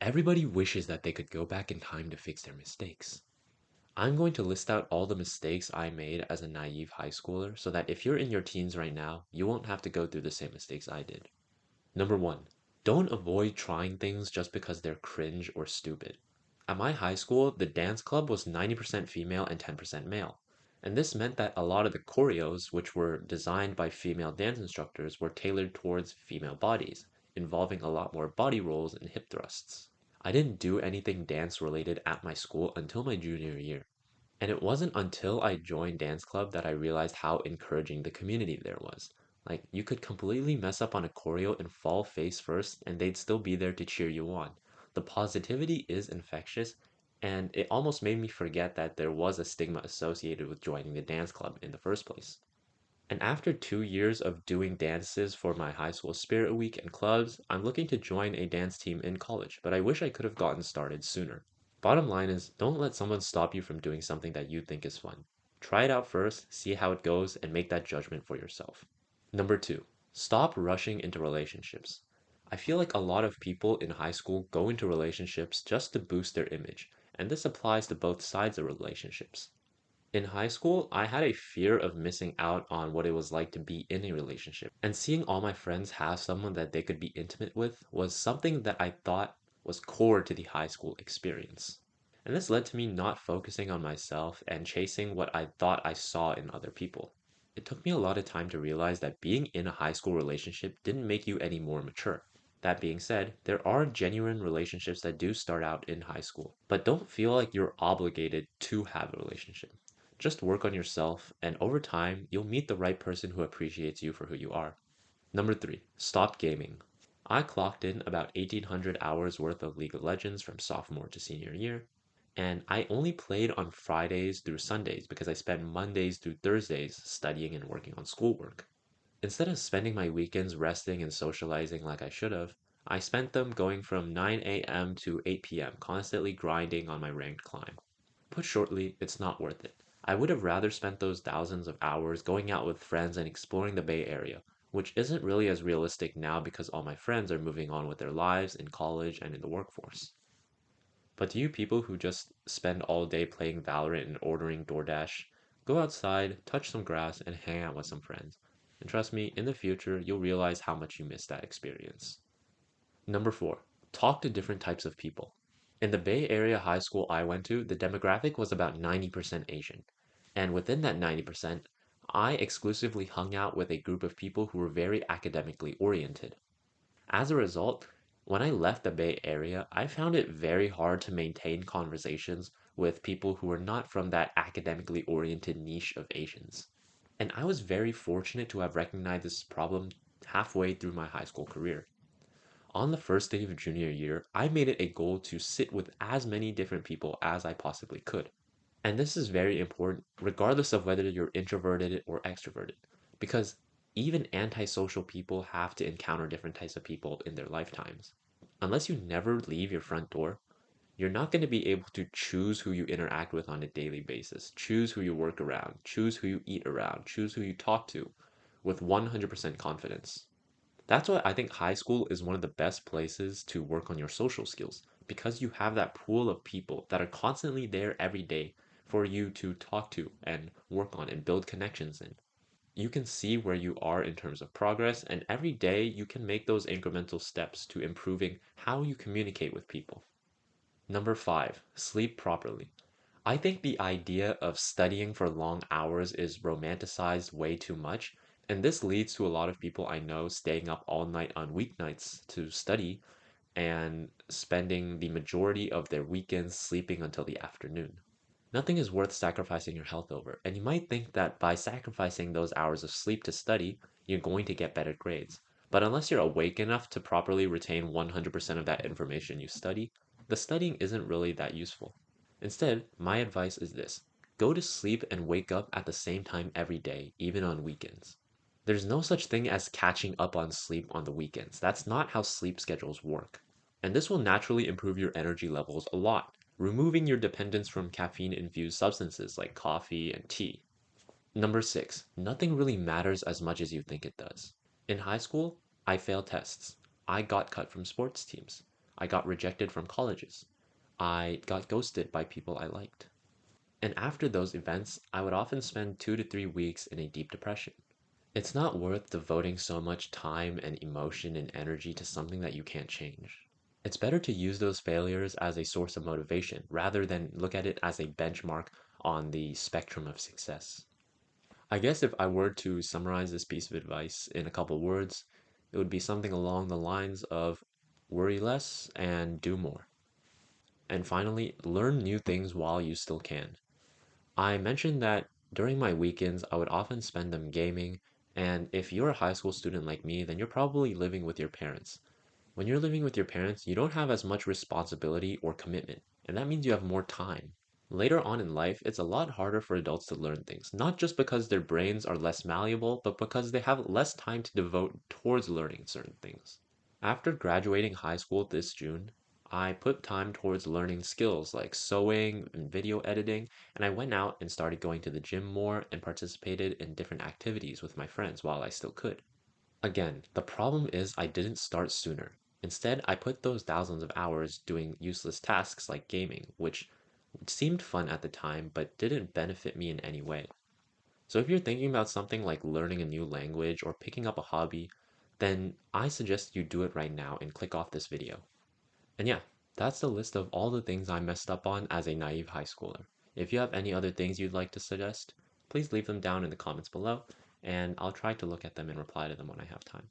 Everybody wishes that they could go back in time to fix their mistakes. I'm going to list out all the mistakes I made as a naive high schooler so that if you're in your teens right now, you won't have to go through the same mistakes I did. Number one, don't avoid trying things just because they're cringe or stupid. At my high school, the dance club was 90% female and 10% male. And this meant that a lot of the choreos, which were designed by female dance instructors, were tailored towards female bodies, involving a lot more body rolls and hip thrusts. I didn't do anything dance related at my school until my junior year. And it wasn't until I joined dance club that I realized how encouraging the community there was. Like, you could completely mess up on a choreo and fall face first, and they'd still be there to cheer you on. The positivity is infectious, and it almost made me forget that there was a stigma associated with joining the dance club in the first place. And after 2 years of doing dances for my high school spirit week and clubs, I'm looking to join a dance team in college, but I wish I could have gotten started sooner. Bottom line is, don't let someone stop you from doing something that you think is fun. Try it out first, see how it goes, and make that judgment for yourself. Number two, stop rushing into relationships. I feel like a lot of people in high school go into relationships just to boost their image, and this applies to both sides of relationships. In high school, I had a fear of missing out on what it was like to be in a relationship. And seeing all my friends have someone that they could be intimate with was something that I thought was core to the high school experience. And this led to me not focusing on myself and chasing what I thought I saw in other people. It took me a lot of time to realize that being in a high school relationship didn't make you any more mature. That being said, there are genuine relationships that do start out in high school, but don't feel like you're obligated to have a relationship. Just work on yourself, and over time, you'll meet the right person who appreciates you for who you are. Number three, stop gaming. I clocked in about 1,800 hours worth of League of Legends from sophomore to senior year, and I only played on Fridays through Sundays because I spent Mondays through Thursdays studying and working on schoolwork. Instead of spending my weekends resting and socializing like I should have, I spent them going from 9 a.m. to 8 p.m., constantly grinding on my ranked climb. Put shortly, it's not worth it. I would have rather spent those thousands of hours going out with friends and exploring the Bay Area, which isn't really as realistic now because all my friends are moving on with their lives in college and in the workforce. But to you people who just spend all day playing Valorant and ordering DoorDash, go outside, touch some grass, and hang out with some friends. And trust me, in the future, you'll realize how much you missed that experience. Number four, talk to different types of people. In the Bay Area high school I went to, the demographic was about 90% Asian. And within that 90%, I exclusively hung out with a group of people who were very academically oriented. As a result, when I left the Bay Area, I found it very hard to maintain conversations with people who were not from that academically oriented niche of Asians. And I was very fortunate to have recognized this problem halfway through my high school career. On the first day of junior year, I made it a goal to sit with as many different people as I possibly could. And this is very important, regardless of whether you're introverted or extroverted, because even antisocial people have to encounter different types of people in their lifetimes. Unless you never leave your front door, you're not going to be able to choose who you interact with on a daily basis, choose who you work around, choose who you eat around, choose who you talk to with 100% confidence. That's why I think high school is one of the best places to work on your social skills because you have that pool of people that are constantly there every day for you to talk to and work on and build connections in. You can see where you are in terms of progress, and every day you can make those incremental steps to improving how you communicate with people. Number five, sleep properly. I think the idea of studying for long hours is romanticized way too much, and this leads to a lot of people I know staying up all night on weeknights to study and spending the majority of their weekends sleeping until the afternoon. Nothing is worth sacrificing your health over, and you might think that by sacrificing those hours of sleep to study, you're going to get better grades. But unless you're awake enough to properly retain 100% of that information you study, the studying isn't really that useful. Instead, my advice is this: go to sleep and wake up at the same time every day, even on weekends. There's no such thing as catching up on sleep on the weekends. That's not how sleep schedules work. And this will naturally improve your energy levels a lot, removing your dependence from caffeine infused substances like coffee and tea. Number six, nothing really matters as much as you think it does. In high school, I failed tests. I got cut from sports teams. I got rejected from colleges. I got ghosted by people I liked. And after those events, I would often spend 2 to 3 weeks in a deep depression. It's not worth devoting so much time and emotion and energy to something that you can't change. It's better to use those failures as a source of motivation rather than look at it as a benchmark on the spectrum of success. I guess if I were to summarize this piece of advice in a couple words, it would be something along the lines of worry less and do more. And finally, learn new things while you still can. I mentioned that during my weekends, I would often spend them gaming, and if you're a high school student like me, then you're probably living with your parents. When you're living with your parents, you don't have as much responsibility or commitment, and that means you have more time. Later on in life, it's a lot harder for adults to learn things, not just because their brains are less malleable, but because they have less time to devote towards learning certain things. After graduating high school this June, I put time towards learning skills like sewing and video editing, and I went out and started going to the gym more and participated in different activities with my friends while I still could. Again, the problem is I didn't start sooner. Instead, I put those thousands of hours doing useless tasks like gaming, which seemed fun at the time but didn't benefit me in any way. So if you're thinking about something like learning a new language or picking up a hobby, then I suggest you do it right now and click off this video. And yeah, that's the list of all the things I messed up on as a naive high schooler. If you have any other things you'd like to suggest, please leave them down in the comments below, and I'll try to look at them and reply to them when I have time.